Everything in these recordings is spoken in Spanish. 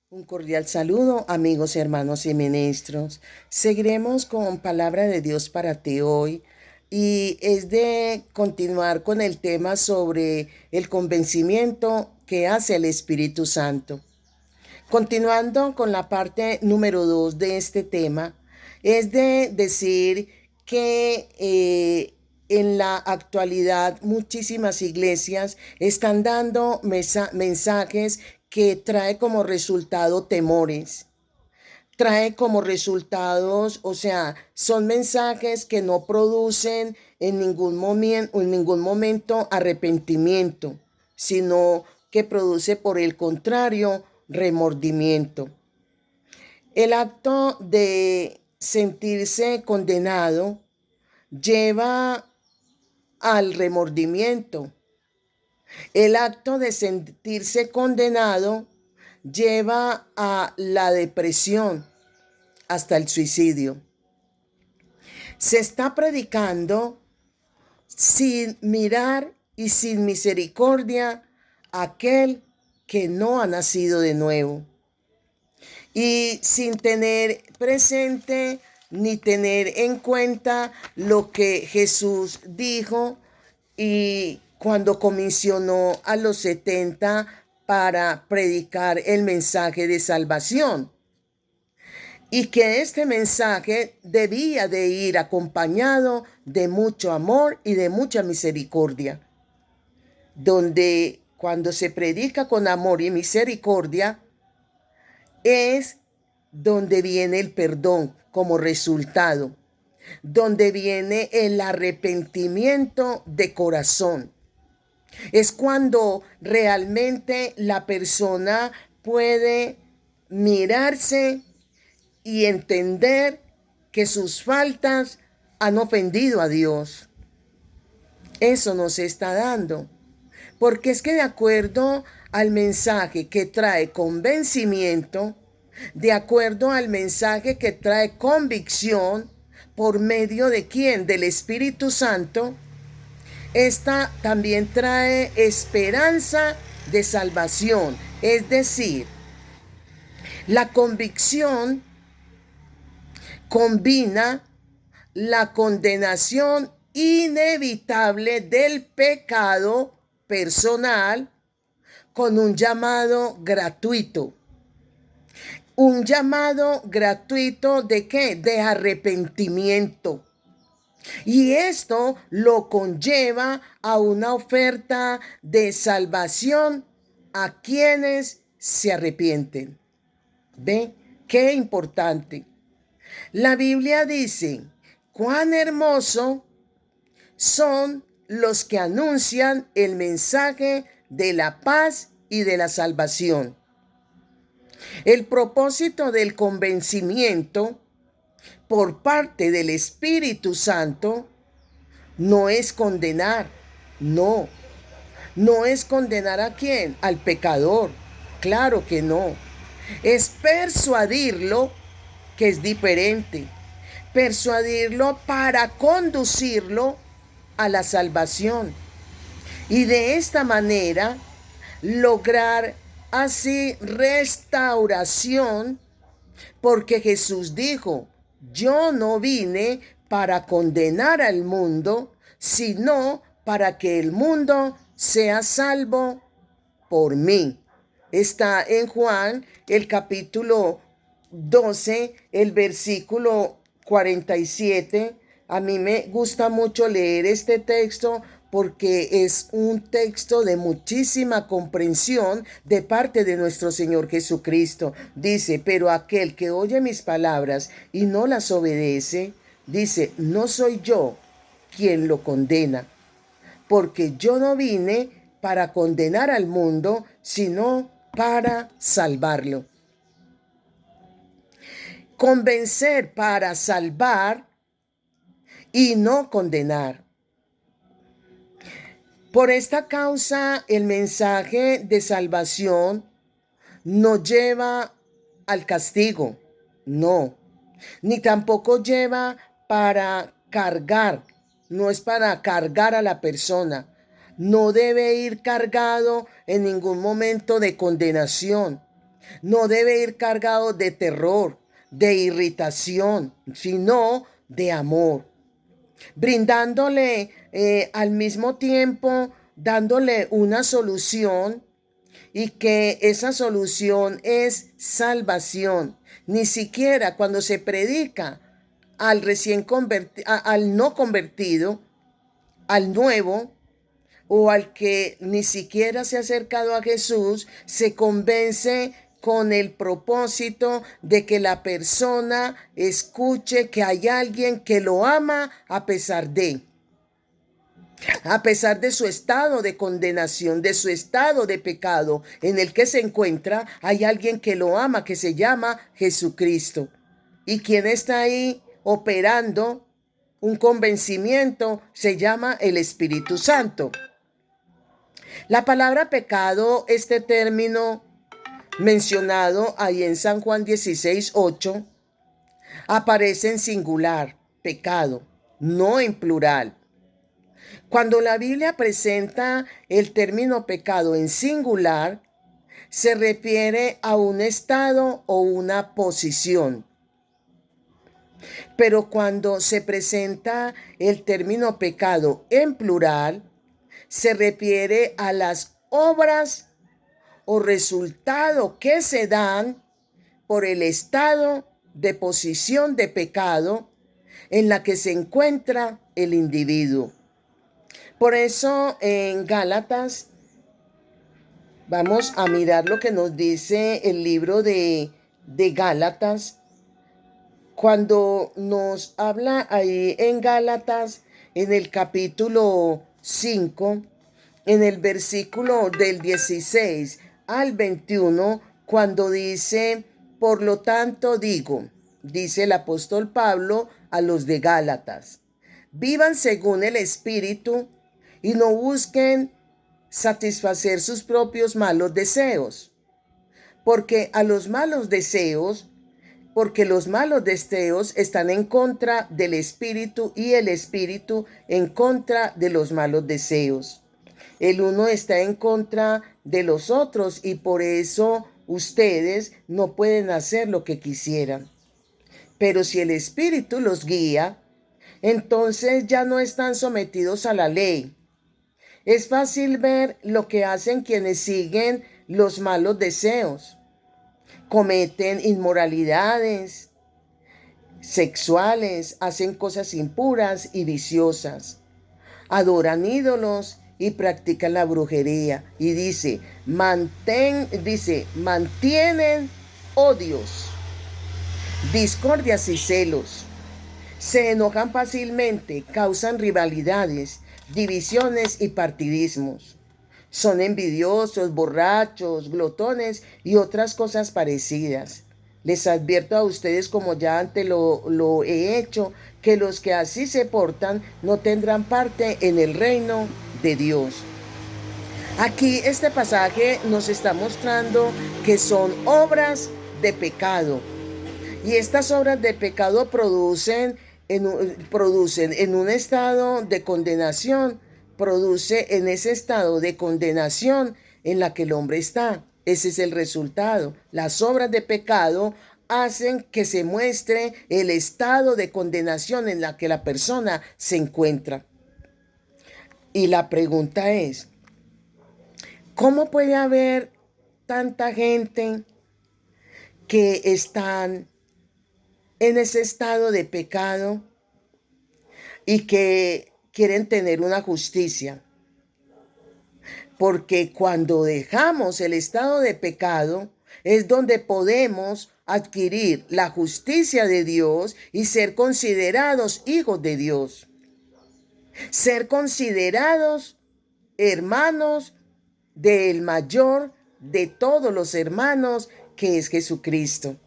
Un cordial saludo, amigos, hermanos y ministros. Seguiremos con palabra de Dios para ti hoy y es de continuar con el tema sobre el convencimiento que hace el Espíritu Santo. Continuando con la parte número 2 de este tema, es de decir que en la actualidad muchísimas iglesias están dando mensajes que trae como resultado temores, trae como resultados, o sea, son mensajes que no producen en ningún momento arrepentimiento, sino que produce por el contrario remordimiento. El acto de sentirse condenado lleva al remordimiento. El acto de sentirse condenado lleva a la depresión, hasta el suicidio. Se está predicando sin mirar y sin misericordia a aquel que no ha nacido de nuevo. Y sin tener presente ni tener en cuenta lo que Jesús dijo y cuando comisionó a los 70 para predicar el mensaje de salvación. Y que este mensaje debía de ir acompañado de mucho amor y de mucha misericordia. Donde cuando se predica con amor y misericordia, es donde viene el perdón como resultado, donde viene el arrepentimiento de corazón. Es cuando realmente la persona puede mirarse y entender que sus faltas han ofendido a Dios. Eso nos está dando. Porque es que de acuerdo al mensaje que trae convencimiento, de acuerdo al mensaje que trae convicción, ¿por medio de quién? Del Espíritu Santo. Esta también trae esperanza de salvación. Es decir, la convicción combina la condenación inevitable del pecado personal con un llamado gratuito. ¿Un llamado gratuito de qué? De arrepentimiento. Y esto lo conlleva a una oferta de salvación a quienes se arrepienten. ¿Ve? Qué importante. La Biblia dice, cuán hermoso son los que anuncian el mensaje de la paz y de la salvación. El propósito del convencimiento por parte del Espíritu Santo no es condenar, no. No es condenar a quién, al pecador, claro que no. Es persuadirlo, que es diferente. Persuadirlo para conducirlo a la salvación. Y de esta manera lograr así restauración, porque Jesús dijo, yo no vine para condenar al mundo, sino para que el mundo sea salvo por mí. Está en Juan el capítulo 12, el versículo 47. A mí me gusta mucho leer este texto porque es un texto de muchísima comprensión de parte de nuestro Señor Jesucristo. Dice, pero aquel que oye mis palabras y no las obedece, dice, no soy yo quien lo condena, porque yo no vine para condenar al mundo, sino para salvarlo. Convencer para salvar y no condenar. Por esta causa, el mensaje de salvación no lleva al castigo, no, ni tampoco lleva para cargar, no es para cargar a la persona, no debe ir cargado en ningún momento de condenación, No debe ir cargado de terror, de irritación, sino de amor, brindándole al mismo tiempo, dándole una solución, y que esa solución es salvación. Ni siquiera cuando se predica al recién convertido, al no convertido, al nuevo, o al que ni siquiera se ha acercado a Jesús, se convence con el propósito de que la persona escuche que hay alguien que lo ama a pesar de su estado de condenación, de su estado de pecado en el que se encuentra. Hay alguien que lo ama, que se llama Jesucristo. Y quien está ahí operando un convencimiento se llama el Espíritu Santo. La palabra pecado, este término mencionado ahí en San Juan 16:8, aparece en singular, pecado, no en plural. Cuando la Biblia presenta el término pecado en singular, se refiere a un estado o una posición. Pero cuando se presenta el término pecado en plural, se refiere a las obras o resultado que se dan por el estado de posición de pecado en la que se encuentra el individuo. Por eso en Gálatas, vamos a mirar lo que nos dice el libro de Gálatas, cuando nos habla ahí en Gálatas, en el capítulo 5, en el versículo del 16 al 21, cuando dice: por lo tanto digo, dice el apóstol Pablo a los de Gálatas, vivan según el Espíritu y no busquen satisfacer sus propios malos deseos, porque los malos deseos están en contra del Espíritu y el Espíritu en contra de los malos deseos. El uno está en contra de los otros y por eso ustedes no pueden hacer lo que quisieran. Pero si el Espíritu los guía, entonces ya no están sometidos a la ley. Es fácil ver lo que hacen quienes siguen los malos deseos. Cometen inmoralidades sexuales, hacen cosas impuras y viciosas, adoran ídolos y practican la brujería. Y dice, mantienen odios, discordias y celos. Se enojan fácilmente, causan rivalidades, divisiones y partidismos. Son envidiosos, borrachos, glotones y otras cosas parecidas. Les advierto a ustedes, como ya antes lo he hecho, que los que así se portan no tendrán parte en el reino de Dios. Aquí este pasaje nos está mostrando que son obras de pecado. Y estas obras de pecado producen en un estado de condenación, produce en ese estado de condenación en la que el hombre está. Ese es el resultado. Las obras de pecado hacen que se muestre el estado de condenación en la que la persona se encuentra. Y la pregunta es, ¿cómo puede haber tanta gente que están en ese estado de pecado y que quieren tener una justicia? Porque cuando dejamos el estado de pecado es donde podemos adquirir la justicia de Dios y ser considerados hijos de Dios. Ser considerados hermanos del mayor de todos los hermanos, que es Jesucristo.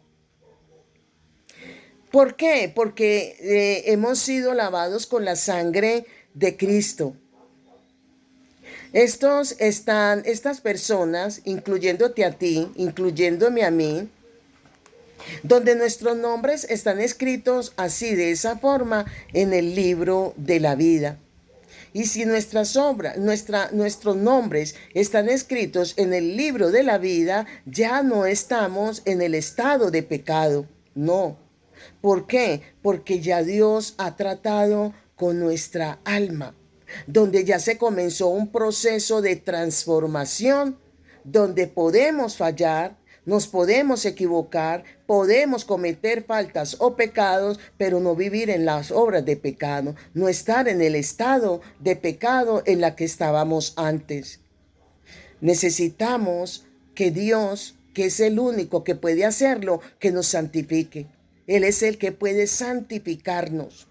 ¿Por qué? Porque hemos sido lavados con la sangre de Cristo. Estas personas, incluyéndote a ti, incluyéndome a mí, donde nuestros nombres están escritos así, de esa forma, en el libro de la vida. Y si nuestras obras, nuestros nombres están escritos en el libro de la vida, ya no estamos en el estado de pecado. No. ¿Por qué? Porque ya Dios ha tratado con nuestra alma, donde ya se comenzó un proceso de transformación, donde podemos fallar, nos podemos equivocar, podemos cometer faltas o pecados, pero no vivir en las obras de pecado, no estar en el estado de pecado en la que estábamos antes. Necesitamos que Dios, que es el único que puede hacerlo, que nos santifique. Él es el que puede santificarnos.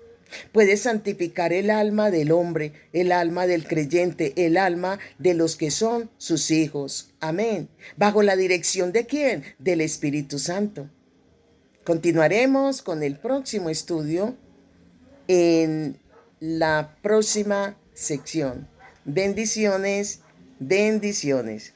Puede santificar el alma del hombre, el alma del creyente, el alma de los que son sus hijos. Amén. ¿Bajo la dirección de quién? Del Espíritu Santo. Continuaremos con el próximo estudio en la próxima sección. Bendiciones, bendiciones.